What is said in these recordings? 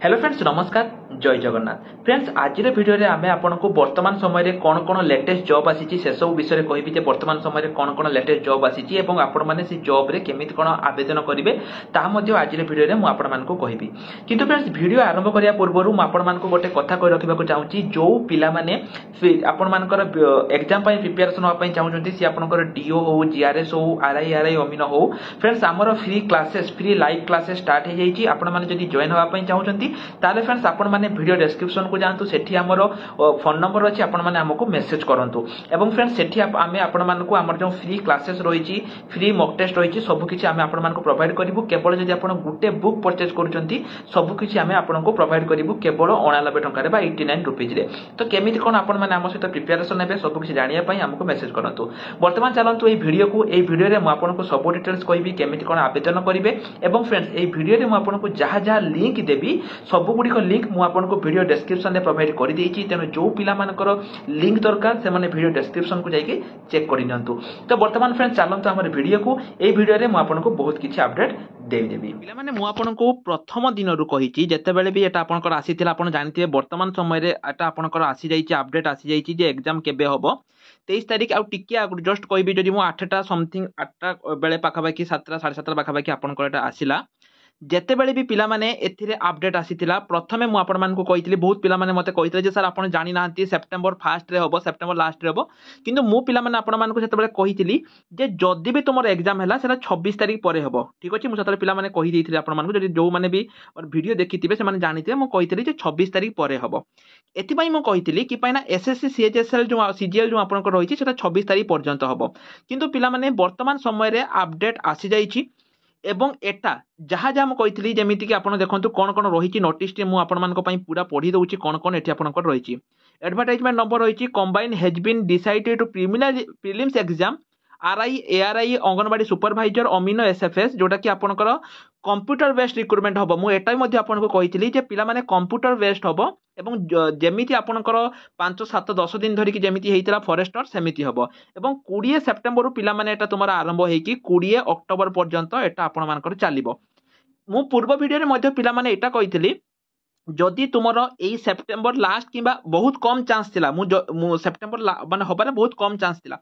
Hello friends नमस्कार जय Jagannath friends आज भिडियो रे आमे आपनको वर्तमान समय रे कोन कोन लेटेस्ट जॉब आसीची से सब विषय कहबी जे वर्तमान समय रे कोन कोन लेटेस्ट जॉब आसीची एवं आपण माने से जॉब रे केमिति कोन आवेदन करिवे ता मध्ये आज भिडियो रे मु आपण मानको कहबी किंतु फ्रेंड्स भिडियो आरंभ करिया पूर्व मु आपण मानको गोटे कथा कहि रखिबा को चाहूची जो पिला माने आपण मानकर एग्जाम पई प्रिपरेशन होआ पई चाहूचंती से आपनकर डीओ हो जीआरएस हो आरआई अमीनो हो फ्रेंड्स हमर free classes free live classes start हे जाईची आपण माने जदी जॉइन होआ पई चाहूचंती ताले फ्रेंड्स आपण माने वीडियो डिस्क्रिप्शन को जानतु सेठी हमर फोन नंबर अछि आपण माने हमको मेसेज करंतु एवं फ्रेंड्स सेठी आमे आपण मानको हमर जो फ्री क्लासेस रहिची फ्री मॉक टेस्ट रहिची सब किछि आमे आपण मानको प्रोवाइड करिवु केवल जदी आपण गुटे बुक परचेज करूचंती सब किछि आमे आपनको प्रोवाइड करिवु केवल 89 टंका रे बा 89 रुपीज रे तो केमिति कोन आपण माने हम सहित प्रिपरेशन हेबे सब किछि जानिया पई हमको मेसेज करंतु वर्तमान चलंतु ए वीडियो रे मु आपनको सब डिटेल्स कहबी केमिति कोन आवेदन करिवे एवं फ्रेंड्स ए वीडियो रे मु आपनको जहा जहा लिंक देबी सब गुडी को लिंक मु आपनको वीडियो डिस्क्रिप्शन में प्रोवाइड कर देइची तेनो जो पिला मानकर लिंक दरकार से माने वीडियो डिस्क्रिप्शन को जाई के चेक करि नियंतु तो वर्तमान फ्रेंड्स चलंतु हमर वीडियो को ए वीडियो रे मु आपनको बहुत किछि अपडेट देबी पिला माने मु आपनको प्रथम दिन रु कहिची जते बेले भी एटा आपनकर आसीथिला आपन जानिथिबे वर्तमान समय रे एटा आपनकर आसी जाईची अपडेट आसी जाईची जे एग्जाम केबे हबो 23 तारिख आ टिके आगु जस्ट कहबी जदी मु 8टा समथिंग 8टा बेले पाखाबाकी 7टा 7:30 पाखाबाकी आपनकर एटा आसीला जेते बेले भी पिला माने एथिरे अपडेट आसीथिला प्रथमे मु आपण मानकु कहितली बहुत पिला माने मते कहितले जे सर आपण जानि नांती सेप्टेम्बर फर्स्ट रे हबो सेप्टेम्बर लास्ट रे हबो किंतु मु पिला माने आपण मानकु सेते बेले कहितली जे जदी भी तुमर एग्जाम हैला सेला 26 तारिख परे हबो ठीक अछि मु सेते पिला माने कहि देइथिले आपण मानकु जदी जो माने भी और वीडियो देखिथिबे से माने जानिथिबे मु कहितली जे 26 तारिख परे हबो एथि पई मु कहितली कि पयना एसएससी सीएचएसएल जो सीजीएल जो आपण को रहिछि सेटा 26 तारिख पर्यंत हबो किंतु पिला माने वर्तमान समय रे अपडेट आसी जाईछि एवं एटा जहा जहा मु कहितली जेमिति कि आपण देखंतु कोन कोन रहिछि नोटिस टे मु आपण मानको पई पूरा पढी दउछि कोन कोन एठी आपण को रहिछि एडवर्टाइजमेंट नंबर रहिछि combine has been decided to prelims exam RI ARI Anganwadi supervisor अमीनो एसएफएस जोटा कि आपनकर कंप्यूटर बेस्ड रिक्रुटमेंट हबो मु एटाई मध्ये आपनको कहितली जे पिला माने कंप्यूटर बेस्ड हबो एवं जेमिति आपनकर 5 7 10 दिन धरि कि जेमिति हेइतला फॉरेस्टर सेमिति हबो एवं 20 सेप्टेम्बर रु पिला माने एटा तुमरा आरंभ हेइ कि 20 अक्टोबर पर्यंत एटा आपण मानकर चलिबो मु पूर्व वीडियो रे मध्ये पिला माने एटा कहितली जदि तुमर एई सेप्टेम्बर लास्ट किबा बहुत कम चांस थिला मु सेप्टेम्बर माने होबारे बहुत कम चांस थिला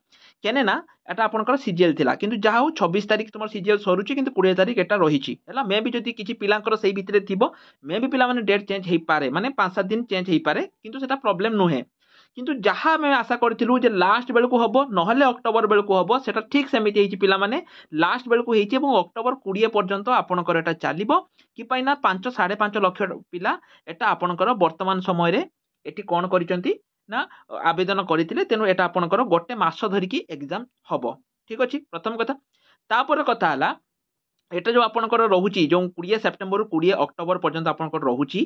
केने ना एटा आपनकर सीजीएल थिला किंतु जहा हो 26 तारिख तुमर सीजीएल सरुची किंतु 20 तारिख एटा रहिची हैला मे भी जदि किछि पिलांकर सेई भितरे थिबो मे भी पिला माने डेट चेंज हेइ पारे माने 5-7 दिन चेंज हेइ पारे किंतु सेटा प्रॉब्लम नोहे किंतु जहा मैं आशा करथिलु जे लास्ट बेल को हबो नहले अक्टोबर बेल को हबो सेटा ठीक सेमिति हेइची पिला माने लास्ट बेल को हेइची एवं अक्टोबर 20 पर्यंत आपनकर एटा चालिबो कि पाइना 5.5 लाख पिला एटा आपनकर वर्तमान समय रे एठी कोन करिसंती ना आवेदन करथिले तेनु एटा आपनकर गोटे मास धरि की एग्जाम हबो ठीक अछि प्रथम कथा तापर कथा हला एटा जो आपनकर रहुची जो 20 सेप्टेम्बर रु 20 अक्टोबर पर्यंत आपनकर रहुची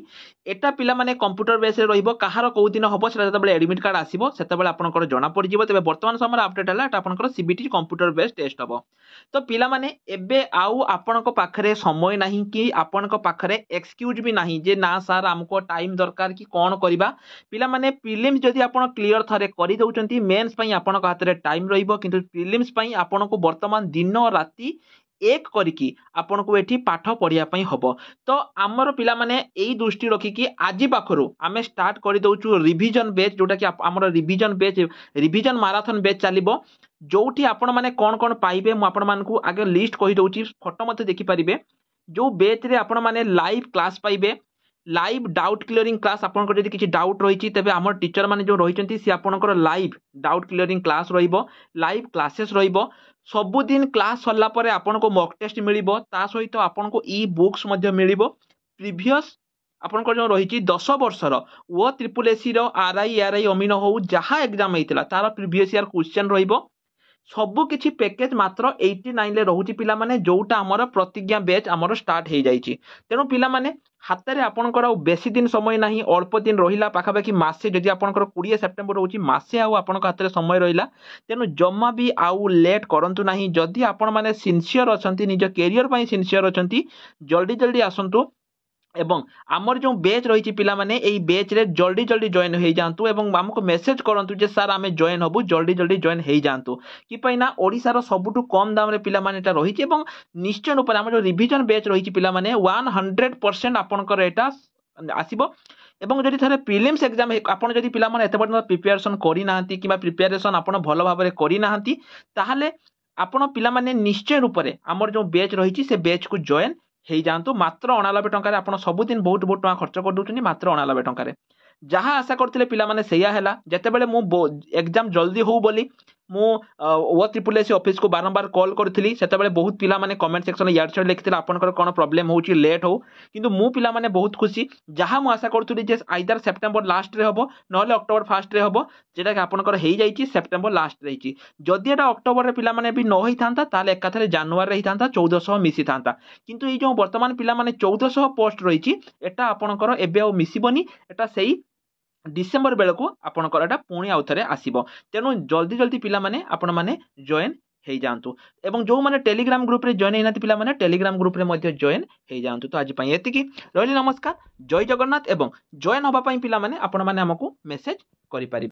एटा पिला माने कंप्यूटर बेस रे रहिबो काहार को दिन हबो सेटा जतबेले एडमिट कार्ड आसीबो सेतबेले आपनकर जणा पड़ि जिवो तबे वर्तमान समय अपडेट हला एटा आपनकर सीबीटी कंप्यूटर बेस टेस्ट हबो तो पिला माने एबे आउ आपनको पाखरे समय नाही कि आपनको पाखरे एक्सक्यूज भी नाही जे ना सर हमको टाइम दरकार कि कोन करबा पिला माने प्रीलिम्स जदी आपण क्लियर थरे करि दउचंती मेंस पई आपनको हातरे टाइम रहिबो किंतु प्रीलिम्स पई आपनको वर्तमान दिन और राति एक करिकी आपन को एठी पाठ पढ़िया पई हबो तो हमर पिला माने एई दृष्टि रखी कि आजि पाखरु आमे स्टार्ट करि दउचु रिवीजन बैच जोटा कि हमर revision batch revision marathon batch चलिबो जोठी आपण माने कोन कोन पाइबे मु आपण मानकु आगे लिस्ट कहि दउची फोटो मते देखि परिबे जो बैच रे आपण माने लाइव क्लास पाइबे लाइव डाउट क्लियरिंग क्लास आपन को जदी किछि डाउट रहिछि तबे हमर टीचर माने जो रहिचंती से आपनकर लाइव डाउट क्लियरिंग क्लास रहिबो लाइव क्लासेस रहिबो सबु दिन क्लास सरला परे आपन को मॉक टेस्ट मिलिबो ता सहित आपन को ई बुक्स मध्ये मिलिबो प्रीवियस आपन को जो रहिछि 10 वर्षर ओ ट्रिपल एसी रो आरआई अमीनो हो जहा एग्जाम हेइतला तार प्रीवियस ईयर क्वेश्चन रहिबो सबु किछि पैकेज मात्र 89 ले रहुछि पिला माने जोटा हमर प्रतिज्ञा बैच हमर स्टार्ट हे जाईछि तेनु पिला माने हातरे आपनकर बेसी दिन समय नाही अल्प दिन रहिला पाखाबाकी मासे जदि आपनकर 20 सेप्टेम्बर होछि मासे आउ आपनकर हातरे समय रहिला तेनु जम्मा भी आउ लेट करंतु नाही जदि आपण माने सिंसियर अछंती निज कैरियर पई सिंसियर अछंती जल्दी जल्दी आसंतु एवं आमर जो बैच रही पिला माने एई बैच रे जल्दी जल्दी जॉइन हो जातु एवं हमको मेसेज करंतु जे सर आमे जॉइन हबु जल्दी जल्दी जॉइन हो जातु कि पैना ओडिसा रो सबुटु कम दाम रे पिला माने एटा रही एवं निश्चय ऊपर आम जो रिवीजन बैच रही पिला माने 100% आपनकर एटा आसीबो एवं जदि थरे प्रिलिम्स एग्जाम आपण जदि पिला माने एते पर्यंत प्रिपरेशन करि नाहंती किबा प्रिपरेशन आपण भलो भाबरे करि नाहंती ताहाले आपण पिला माने निश्चय रूप से आमर जो बैच रही से बैच को जॉइन हो जातु मात्र 89 टंका आप सबुदिन बहुत बहुत टका खर्च कर दूसरी मात्र 89 टंका जहाँ आशा करते पिला माने सैया हैला जेतेबेले मु एग्जाम जल्दी हो बोली मु ओ ट्रिपल एस ऑफिस को बारंबार कॉल करथिली सेतेबेले बहुत पिला माने कमेंट सेक्शन यार छड लिखिथिले आपनकर कोन प्रॉब्लम होउची लेट हो किंतु मु पिला माने बहुत खुशी जहाँ मु आशा करथुली जे आइदर सेप्टेम्बर लास्ट रे हबो नहले अक्टोबर फास्ट रे हबो जेटा कि आपनकर हेई जाईची सेप्टेम्बर लास्ट रहीची जदि एटा अक्टोबर रे पिला माने भी न होई थांता ताले एकाथरे जनवरी रे ही थांता 1400 मिसी थांता किंतु ए जो वर्तमान पिला माने 1400 पोस्ट रहीची एटा आपनकर एबे आ मिसिबनी एटा सेही डिसेम्बर बेलू आपंकर पुणी आउ थे आसब तेणु जल्दी जल्दी पिला माने आपण माने जॉइन हो जातु एवं जो मैंने टेलीग्राम ग्रुप रे जॉइन होना पिला माने टेलीग्राम ग्रुप रे मध्य जॉइन हो जातु तो आज एतिकी रही नमस्कार जय जगन्नाथ एवं जॉइन होगा पिला माने आपण माने हमकु मेसेज करि पारि।